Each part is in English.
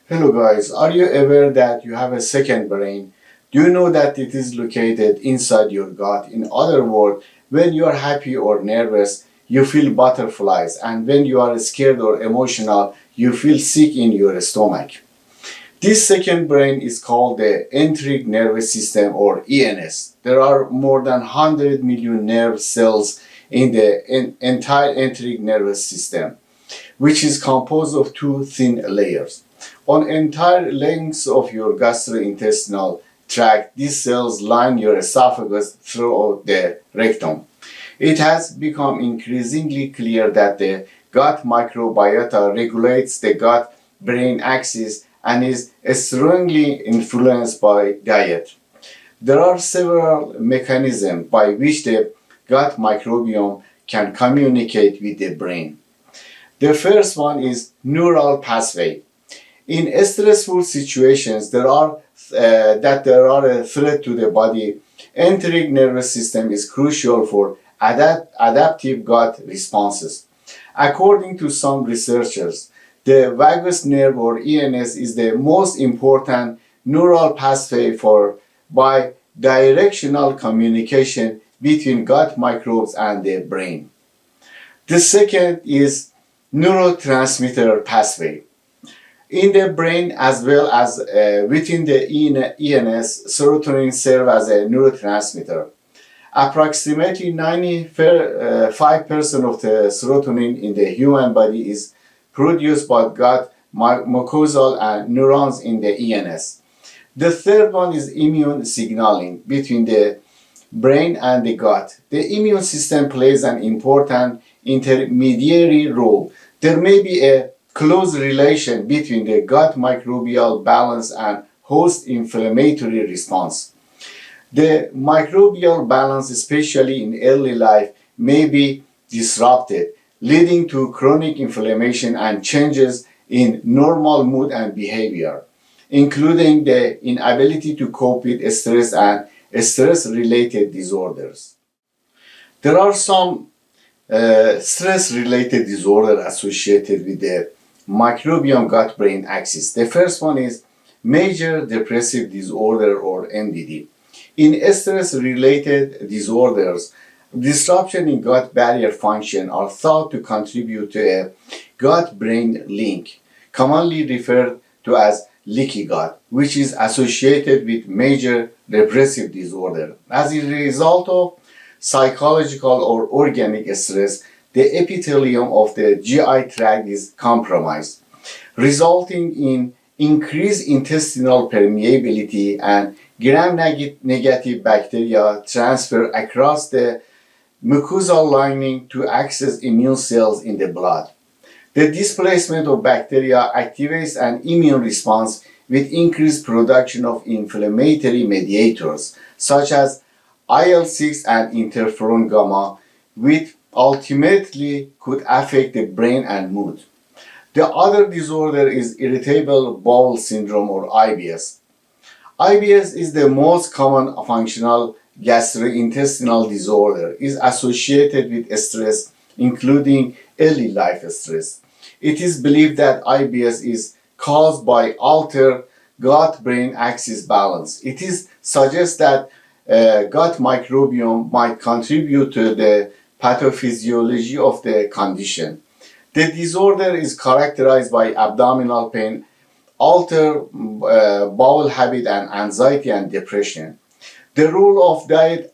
Hello guys, are you aware that you have a second brain? Do you know that it is located inside your gut? In other words, when you are happy or nervous, you feel butterflies, and when you are scared or emotional, you feel sick in your stomach. This second brain is called the enteric nervous system or ENS. There are more than 100 million nerve cells in the entire enteric nervous system, which is composed of two thin layers. On entire lengths of your gastrointestinal tract, these cells line your esophagus throughout the rectum. It has become increasingly clear that the gut microbiota regulates the gut-brain axis and is strongly influenced by diet. There are several mechanisms by which the gut microbiome can communicate with the brain. The first one is neural pathway. In stressful situations, there are a threat to the body. Enteric nervous system is crucial for adaptive gut responses. According to some researchers, the vagus nerve or ENS is the most important neural pathway for bi-directional communication between gut microbes and the brain. The second is neurotransmitter pathway. In the brain as well as within the ENS, serotonin serves as a neurotransmitter. Approximately 95% of the serotonin in the human body is produced by gut mucosal and neurons in the ENS. The third one is immune signaling between the brain and the gut. The immune system plays an important intermediary role. There may be a close relation between the gut microbial balance and host inflammatory response. The microbial balance, especially in early life, may be disrupted, leading to chronic inflammation and changes in normal mood and behavior, including the inability to cope with stress and stress-related disorders. There are some stress-related disorders associated with the microbiome gut-brain axis. The first one is major depressive disorder or MDD. In stress-related disorders, disruption in gut barrier function are thought to contribute to a gut-brain link, commonly referred to as leaky gut, which is associated with major depressive disorder. As a result of psychological or organic stress, the epithelium of the GI tract is compromised, resulting in increased intestinal permeability, and gram-negative bacteria transfer across the mucosal lining to access immune cells in the blood. The displacement of bacteria activates an immune response with increased production of inflammatory mediators such as IL-6 and interferon gamma, which ultimately could affect the brain and mood. The other disorder is irritable bowel syndrome or IBS. IBS is the most common functional gastrointestinal disorder. It is associated with stress, including early life stress. It is believed that IBS is caused by altered gut-brain axis balance. It is suggests that gut microbiome might contribute to the pathophysiology of the condition. The disorder is characterized by abdominal pain, altered bowel habit, and anxiety and depression. The role of diet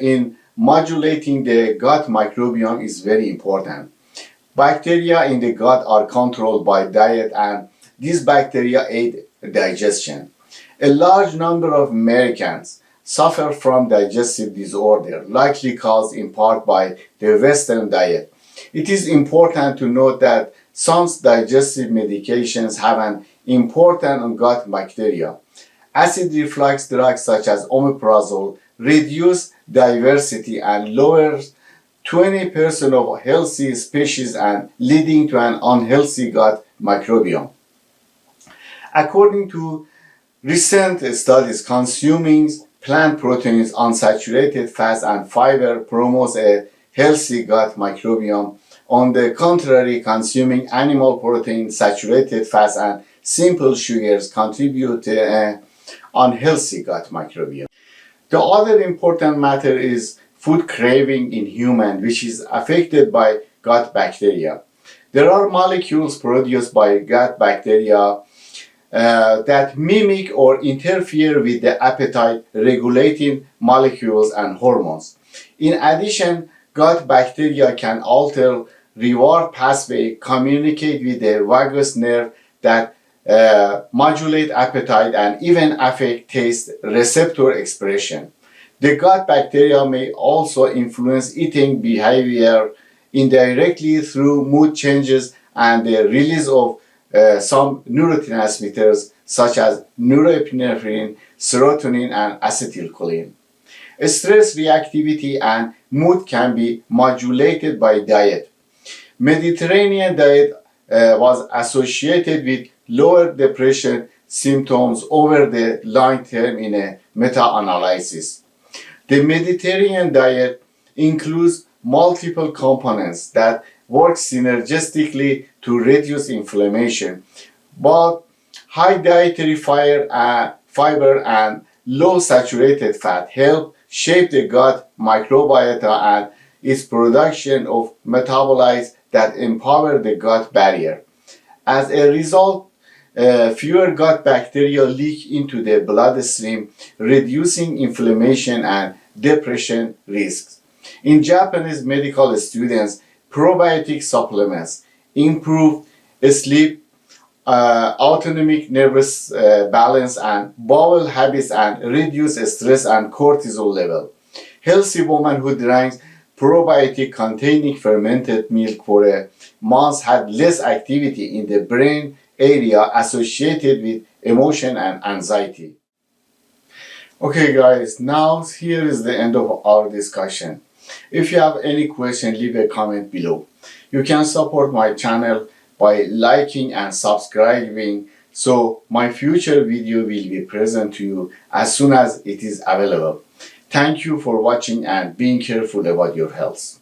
in modulating the gut microbiome is very important. Bacteria in the gut are controlled by diet, and these bacteria aid digestion. A large number of Americans suffer from digestive disorder, likely caused in part by the Western diet. It is important to note that some digestive medications have an important gut bacteria. Acid reflux drugs such as omeprazole reduce diversity and lowers 20% of healthy species and leading to an unhealthy gut microbiome. According to recent studies, consuming plant proteins, unsaturated fats, and fiber promotes a healthy gut microbiome. On the contrary, consuming animal protein, saturated fats, and simple sugars contribute to an unhealthy gut microbiome. The other important matter is food craving in human, which is affected by gut bacteria. There are molecules produced by gut bacteria that mimic or interfere with the appetite regulating molecules and hormones. In addition, gut bacteria can alter reward pathway, communicate with the vagus nerve that modulate appetite and even affect taste receptor expression. The gut bacteria may also influence eating behavior indirectly through mood changes and the release of some neurotransmitters such as norepinephrine, serotonin, and acetylcholine. Stress reactivity and mood can be modulated by diet. Mediterranean diet was associated with lower depression symptoms over the long term in a meta-analysis. The Mediterranean diet includes multiple components that work synergistically to reduce inflammation, but high dietary fiber and low saturated fat help shape the gut microbiota and its production of metabolites that empower the gut barrier. As a result, fewer gut bacteria leak into the bloodstream, reducing inflammation and depression risks. In Japanese medical students, probiotic supplements improve sleep, autonomic nervous balance, and bowel habits, and reduce stress and cortisol level. Healthy women who drank probiotic containing fermented milk for a month had less activity in the brain area associated with emotion and anxiety. Okay guys, now here is the end of our discussion. If you have any question, leave a comment below. You can support my channel by liking and subscribing so my future video will be present to you as soon as it is available. Thank you for watching and being careful about your health.